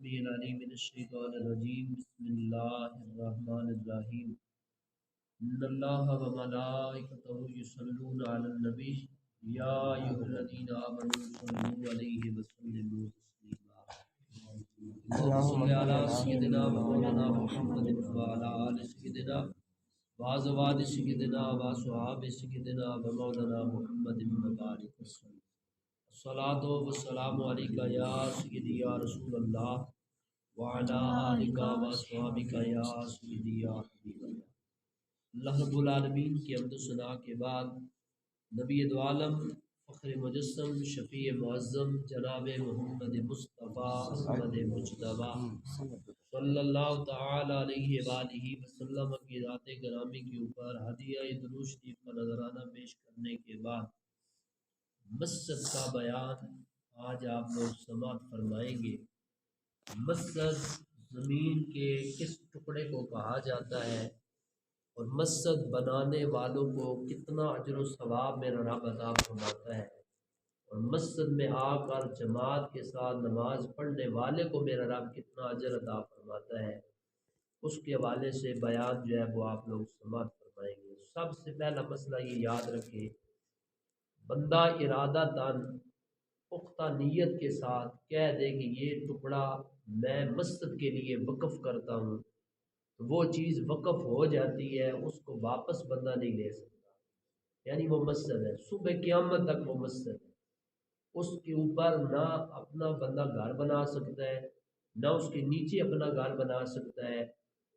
السميع العليم من الشيطان الرجيم بسم الله الرحمن الرحيم إن الله وملائكته يصلون على النبي يا أيها الذين آمنوا صلوا عليه وسلموا تسليما اللهم صل على سيدنا مولانا محمد وعلى آل سيدنا وأزواج سيدنا وأصحاب سيدنا ومولانا محمد وبارك وسلم الصلاة والسلام عليك يا سيدي يا رسول الله وعلى آلك وأصحابك يا سيدي يا حبيب الله۔ اللہ رب العالمین کی حمد و ثنا کے بعد نبی دو عالم فخر مجسم شفیع معظم جناب محمد مصطفیٰ احمد مجتبیٰ صلی اللہ تعالی علیہ وآلہ وسلم کی ذات گرامی کے اوپر ہدیہ درود شریف کا نذرانہ پیش کرنے کے بعد مسجد کا بیان آج آپ لوگ سماعت فرمائیں گے۔ مسجد زمین کے کس ٹکڑے کو کہا جاتا ہے اور مسجد بنانے والوں کو کتنا اجر و ثواب میرا رب عطا فرماتا ہے، اور مسجد میں آ کر جماعت کے ساتھ نماز پڑھنے والے کو میرا رب کتنا اجر عطا فرماتا ہے، اس کے حوالے سے بیان جو ہے وہ آپ لوگ سماعت فرمائیں گے۔ سب سے پہلا مسئلہ یہ یاد رکھیں، بندہ ارادہ تن پختہ نیت کے ساتھ کہہ دے کہ یہ ٹکڑا میں مسجد کے لیے وقف کرتا ہوں، تو وہ چیز وقف ہو جاتی ہے، اس کو واپس بندہ نہیں لے سکتا، یعنی وہ مسجد ہے، صبح قیامت تک وہ مسجد ہے، اس کے اوپر نہ اپنا بندہ گھر بنا سکتا ہے، نہ اس کے نیچے اپنا گھر بنا سکتا ہے،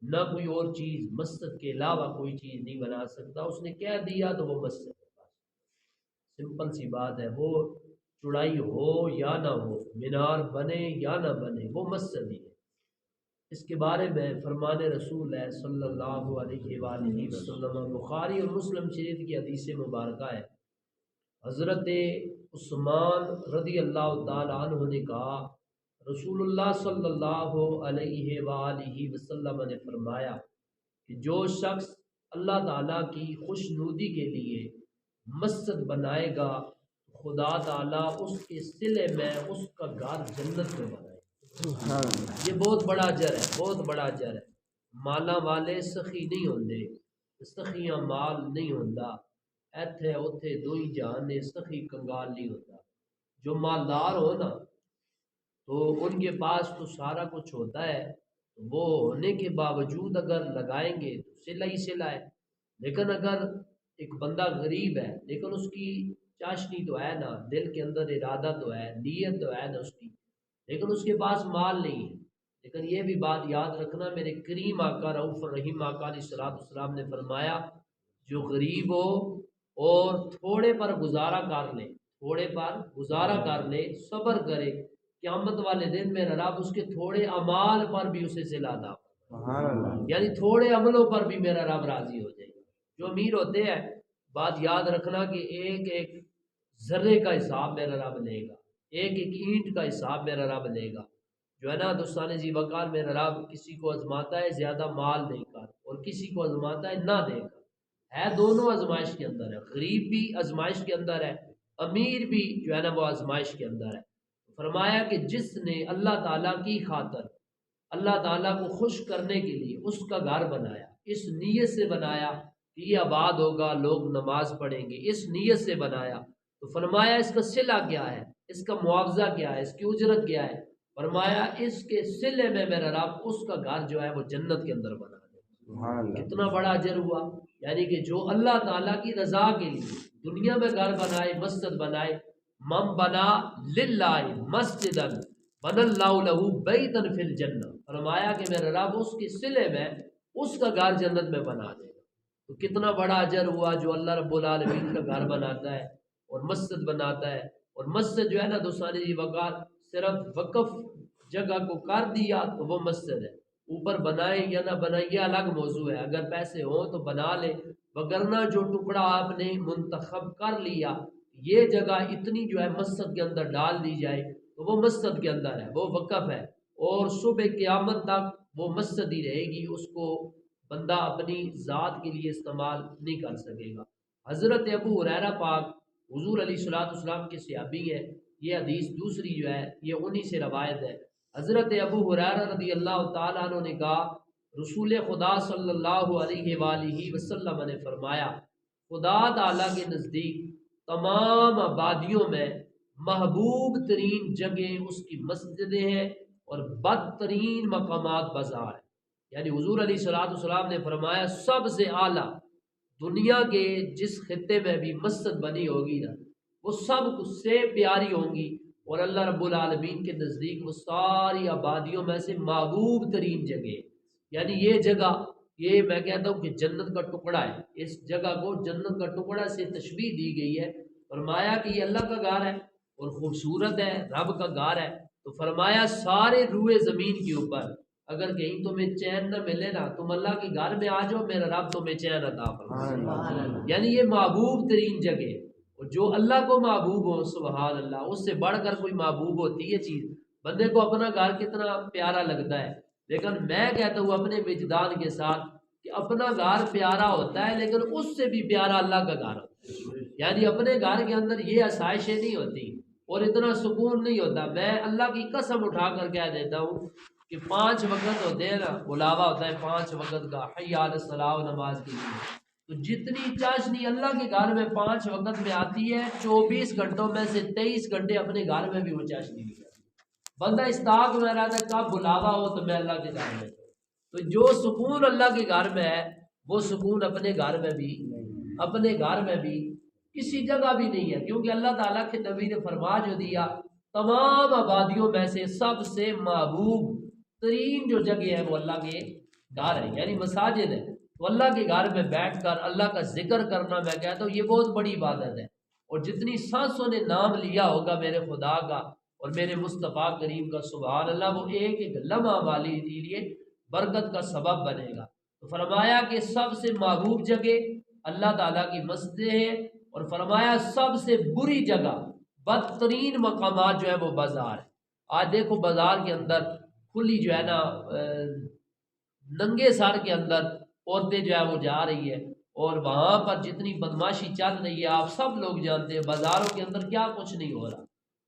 نہ کوئی اور چیز مسجد کے علاوہ کوئی چیز نہیں بنا سکتا، اس نے کہہ دیا تو وہ مسجد ہے۔ سمپل سی بات ہے، وہ چڑائی ہو یا نہ ہو، مینار بنے یا نہ بنے، وہ مسجد ہی ہے۔ اس کے بارے میں فرمان رسول ہے صلی اللہ علیہ وآلہ وسلم، بخاری اور مسلم شریف کی حدیث مبارکہ ہے، حضرت عثمان رضی اللہ تعالی عنہ نے کہا رسول اللہ صلی اللہ علیہ وآلہ وسلم نے فرمایا کہ جو شخص اللہ تعالیٰ کی خوشنودی کے لیے مسجد بنائے گا، خدا تعالیٰ اس کے صلے میں اس کا گھر جنت میں بنائے گا۔ یہ بہت بڑا اجر ہے، بہت بڑا اجر ہے۔ مالا والے سخی نہیں ہوندے، سخیاں مال نہیں ہوندا، ایتھے اوتھے دوئی جہان سخی کنگال نہیں ہوتا۔ جو مالدار ہو نا تو ان کے پاس تو سارا کچھ ہوتا ہے، وہ ہونے کے باوجود اگر لگائیں گے تو صلہ ہی صلہ ہے، لیکن اگر ایک بندہ غریب ہے لیکن اس کی چاشنی تو ہے نا، دل کے اندر ارادہ تو ہے، نیت تو ہے نا اس کی، لیکن اس کے پاس مال نہیں ہے۔ لیکن یہ بھی بات یاد رکھنا، میرے کریم آقا رؤوف الرحیم آقا علیہ السلام نے فرمایا جو غریب ہو اور تھوڑے پر گزارا کر لے، تھوڑے پر گزارا کر لے، صبر کرے، قیامت والے دن میرا رب اس کے تھوڑے اعمال پر بھی اسے صلہ عطا فرمائے، یعنی تھوڑے عملوں پر بھی میرا رب راضی ہو جائے گا۔ جو امیر ہوتے ہیں بات یاد رکھنا کہ ایک ایک ذرے کا حساب میرا رب لے گا، ایک ایک اینٹ کا حساب میرا رب لے گا۔ جو ہے نا دوستان جی وقار، میرا رب کسی کو آزماتا ہے زیادہ مال دے کر اور کسی کو آزماتا ہے نہ دے کر، ہے دونوں آزمائش کے اندر ہے، غریب بھی آزمائش کے اندر ہے، امیر بھی جو ہے نا وہ آزمائش کے اندر ہے۔ فرمایا کہ جس نے اللہ تعالیٰ کی خاطر اللہ تعالیٰ کو خوش کرنے کے لیے اس کا گھر بنایا، اس نیت سے بنایا کہ یہ آباد ہوگا، لوگ نماز پڑھیں گے، اس نیت سے بنایا، تو فرمایا اس کا صلہ کیا ہے، اس کا معاوضہ کیا ہے، اس کی اجرت کیا ہے؟ فرمایا اس کے صلے میں میرا رب اس کا گھر جو ہے وہ جنت کے اندر بنا دے۔ کتنا بڑا اجر ہوا، یعنی کہ جو اللہ تعالیٰ کی رضا کے لیے دنیا میں گھر بنائے، مسجد بنائے، من بنا للہ مسجدا بن اللہ لہ بیتا فی الجنہ، فرمایا کہ میرا رب اس کے صلے میں اس کا گھر جنت میں بنا دے گا۔ تو کتنا بڑا اجر ہوا جو اللہ رب العالمین کا گھر بناتا ہے اور مسجد بناتا ہے۔ اور مسجد جو ہے نا دوستانی جی وقار، صرف وقف جگہ کو کر دیا تو وہ مسجد ہے، اوپر بنائیں یا نہ بنائیں یہ الگ موضوع ہے، اگر پیسے ہوں تو بنا لے، وگرنہ جو ٹکڑا آپ نے منتخب کر لیا یہ جگہ اتنی جو ہے مسجد کے اندر ڈال دی جائے تو وہ مسجد کے اندر ہے، وہ وقف ہے، اور صبح قیامت تک وہ مسجد ہی رہے گی، اس کو بندہ اپنی ذات کے لیے استعمال نہیں کر سکے گا۔ حضرت ابو ہریرہ پاک حضور علیہ الصلوۃ والسلام کے صحابی ہے، یہ حدیث دوسری جو ہے یہ انہی سے روایت ہے۔ حضرت ابو ہریرہ رضی اللہ تعالیٰ عنہ نے کہا رسول خدا صلی اللہ علیہ وآلہ وسلم نے فرمایا خدا تعالیٰ کے نزدیک تمام آبادیوں میں محبوب ترین جگہ اس کی مسجدیں ہیں اور بدترین مقامات بازار ہیں. یعنی حضور علیہ الصلوۃ والسلام نے فرمایا سب سے اعلیٰ دنیا کے جس خطے میں بھی مسجد بنی ہوگی نا وہ سب کچھ سے پیاری ہوں گی اور اللہ رب العالمین کے نزدیک وہ ساری آبادیوں میں سے محبوب ترین جگہ ہے. یعنی یہ جگہ یہ میں کہتا ہوں کہ جنت کا ٹکڑا ہے. اس جگہ کو جنت کا ٹکڑا سے تشبیہ دی گئی ہے. فرمایا کہ یہ اللہ کا گھر ہے اور خوبصورت ہے رب کا گھر ہے. تو فرمایا سارے روئے زمین کے اوپر اگر کہیں تمہیں چین نہ ملے نا تم اللہ کے گھر میں آ جاؤ میرا رب تمہیں چین عطا فرمائے. یعنی یہ محبوب ترین جگہ اور جو اللہ کو محبوب ہو سبحان اللہ اس سے بڑھ کر کوئی محبوب ہوتی ہے چیز. بندے کو اپنا گھر کتنا پیارا لگتا ہے لیکن میں کہتا ہوں اپنے وجدان کے ساتھ کہ اپنا گھر پیارا ہوتا ہے لیکن اس سے بھی پیارا اللہ کا گھر ہوتا ہے. یعنی اپنے گھر کے اندر یہ آسائشیں نہیں ہوتی اور اتنا سکون نہیں ہوتا. میں اللہ کی قسم اٹھا کر کہہ دیتا ہوں کہ 5 وقت ہوتے ہیں نا بلاوا ہوتا ہے 5 وقت کا حی علی الصلاۃ نماز کے لیے. تو جتنی چاشنی اللہ کے گھر میں 5 وقت میں آتی ہے 24 گھنٹوں میں سے 23 گھنٹے اپنے گھر میں بھی وہ چاشنی نہیں آتی. بندہ استاق میں رہتا ہے کب بلاوا ہو تو میں اللہ کے گھر میں. تو جو سکون اللہ کے گھر میں ہے وہ سکون اپنے گھر میں بھی کسی جگہ بھی نہیں ہے. کیونکہ اللہ تعالیٰ کے نبی نے فرما جو دیا تمام آبادیوں میں سے سب سے محبوب ترین جو جگہ ہے وہ اللہ کے گھر ہے یعنی مساجد ہے. تو اللہ کے گھر میں بیٹھ کر اللہ کا ذکر کرنا میں کہتا ہوں یہ بہت بڑی عبادت ہے. اور جتنی سانسوں نے نام لیا ہوگا میرے خدا کا اور میرے مصطفیٰ کریم کا سبحان اللہ وہ ایک ایک لمحہ والی لیے برکت کا سبب بنے گا. تو فرمایا کہ سب سے محبوب جگہ اللہ تعالیٰ کی مسجدیں ہیں اور فرمایا سب سے بری جگہ بدترین مقامات جو ہے وہ بازار ہے. آج دیکھو بازار کے اندر کھلی جو ہے نا ننگے سر کے اندر عورتیں جو ہے وہ جا رہی ہے اور وہاں پر جتنی بدماشی چل رہی ہے آپ سب لوگ جانتے ہیں. بازاروں کے اندر کیا کچھ نہیں ہو رہا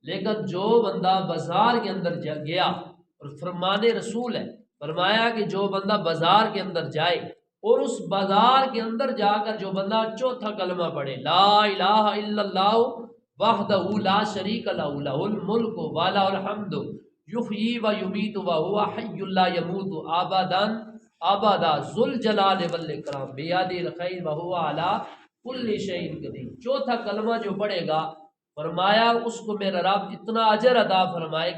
لیکن جو بندہ بازار کے اندر گیا اور فرمان رسول ہے فرمایا کہ جو بندہ بازار کے اندر جائے اور اس بازار کے اندر جا کر جو بندہ چوتھا کلمہ پڑھے لا الہ الا اللہ وحدہ لا شریک لہ لہ الملک و لہ الحمد یحیی و یمیت وہو حی لا یموت ابدا ذو الجلال والاکرام بیدہ الخیر وہو علی کل شیء قدیر. چوتھا کلمہ جو پڑھے گا فرمایا اس کو میرا رب اتنا اجر عطا فرمائے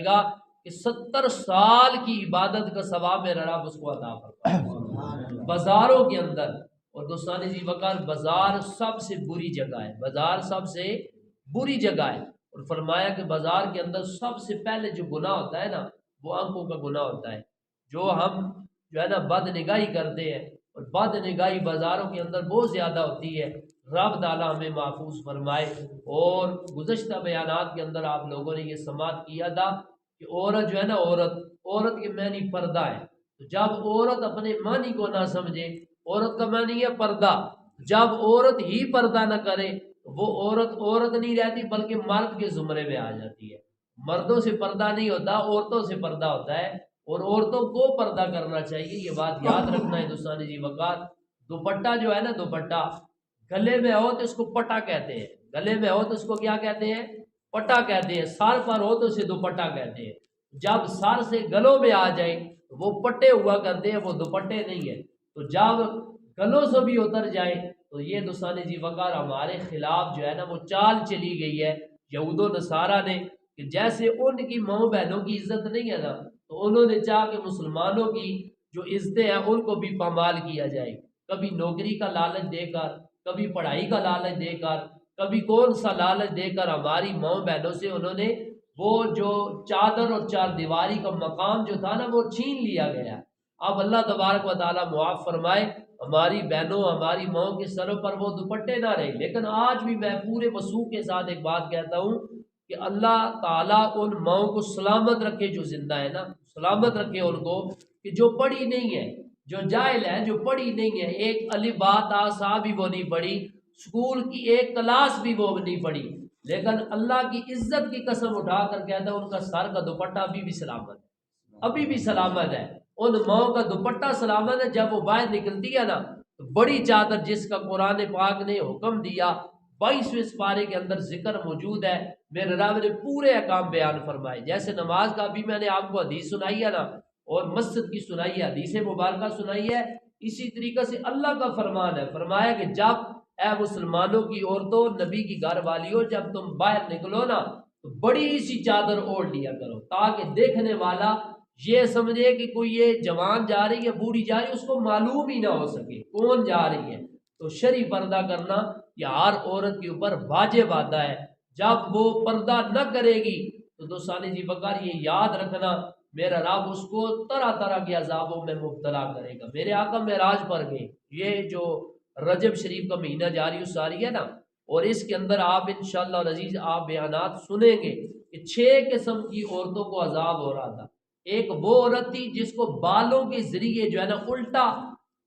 گا کہ 70 سال کی عبادت کا ثواب میرا رب اس کو عطا فرمائے گا بازاروں کے اندر. اور دوستان جی وقار بازار سب سے بری جگہ ہے اور فرمایا کہ بازار کے اندر سب سے پہلے جو گناہ ہوتا ہے نا وہ آنکھوں کا گناہ ہوتا ہے. جو ہم جو ہے نا بد نگاہی کرتے ہیں اور بد نگاہی بازاروں کے اندر بہت زیادہ ہوتی ہے. رب تعالیٰ ہمیں محفوظ فرمائے. اور گزشتہ بیانات کے اندر آپ لوگوں نے یہ سماعت کیا تھا کہ عورت جو ہے نا عورت کے معنی پردہ ہے. تو جب عورت اپنے معنی کو نہ سمجھے عورت کا معنی ہے پردہ. جب عورت ہی پردہ نہ کرے وہ عورت نہیں رہتی بلکہ مرد کے زمرے میں آ جاتی ہے. مردوں سے پردہ نہیں ہوتا عورتوں سے پردہ ہوتا ہے اور عورتوں کو پردہ کرنا چاہیے. یہ بات یاد رکھنا ہے دوستان جی وقار. دوپٹہ جو ہے نا دوپٹہ گلے میں ہو تو اس کو پٹا کہتے ہیں. گلے میں ہو تو اس کو کیا کہتے ہیں پٹا کہتے ہیں. سر پر ہو تو اسے دوپٹہ کہتے ہیں. جب سر سے گلوں میں آ جائے تو وہ پٹے ہوا کرتے ہیں وہ دوپٹے نہیں ہے. تو جب گلوں سے بھی اتر جائے تو یہ دوستان جی وقار ہمارے خلاف جو ہے نا وہ چال چلی گئی ہے یہود و نصارہ نے کہ جیسے ان کی ماؤں بہنوں کی عزت نہیں ہے نا تو انہوں نے چاہا کہ مسلمانوں کی جو عزتیں ہیں ان کو بھی پامال کیا جائے. کبھی نوکری کا لالچ دے کر کبھی پڑھائی کا لالچ دے کر کبھی کون سا لالچ دے کر ہماری ماؤں بہنوں سے انہوں نے وہ جو چادر اور چار دیواری کا مقام جو تھا نا وہ چھین لیا گیا. اب اللہ تبارک و تعالیٰ معاف فرمائے ہماری بہنوں ہماری ماؤں کے سروں پر وہ دوپٹے نہ رہے. لیکن آج بھی میں پورے وثوق کے ساتھ ایک بات کہتا ہوں کہ اللہ تعالیٰ ان ماؤں کو سلامت رکھے جو زندہ ہے نا سلامت رکھے ان کو کہ جو پڑھی نہیں ہے جو جاہل ہے جو پڑھی نہیں ہے ایک الف با تا سا بھی وہ نہیں پڑھی سکول کی ایک کلاس بھی وہ نہیں پڑھی لیکن اللہ کی عزت کی قسم اٹھا کر کہتا ہے ان کا سر کا دوپٹہ ابھی بھی سلامت ہے، ابھی بھی سلامت ہے، ان ماؤں کا دوپٹہ سلامت ہے۔ جب وہ باہر نکلتی ہے نا تو بڑی چادر جس کا قرآن پاک نے حکم دیا 22ویں سپارے کے اندر ذکر موجود ہے، میرے رب نے پورے احکام بیان فرمائے۔ جیسے نماز کا بھی میں نے آپ کو حدیث سنائی ہے نا، اور مسجد کی سنائی ہے، حدیث مبارکہ سنائی ہے، اسی طریقے سے اللہ کا فرمان ہے، فرمایا کہ جب اے مسلمانوں کی عورتوں، نبی کی گھر والیوں، جب تم باہر نکلو نا تو بڑی سی چادر اوڑھ لیا کرو، تاکہ دیکھنے والا یہ سمجھے کہ کوئی یہ جوان جا رہی ہے، بوڑھی جا رہی ہے، اس کو معلوم ہی نہ ہو سکے کون جا رہی ہے۔ تو شرعی پردہ کرنا یہ ہر عورت کے اوپر واجب آتا ہے۔ جب وہ پردہ نہ کرے گی تو دوستانی جی بکر یہ یاد رکھنا میرا رب اس کو طرح طرح کے عذابوں میں مبتلا کرے گا۔ میرے آقا معراج پر گئے، یہ جو رجب شریف کا مہینہ جاری ساری ہے نا، اور اس کے اندر آپ انشاءاللہ العزیز آپ بیانات سنیں گے کہ 6 قسم کی عورتوں کو عذاب ہو رہا تھا۔ ایک وہ عورت تھی جس کو بالوں کے ذریعے جو ہے نا الٹا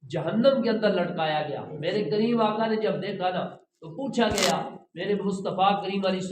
جہنم کے اندر لٹکایا گیا۔ میرے کریم آقا نے جب دیکھا نا تو پوچھا گیا، میرے مصطفیٰ کریم علیہ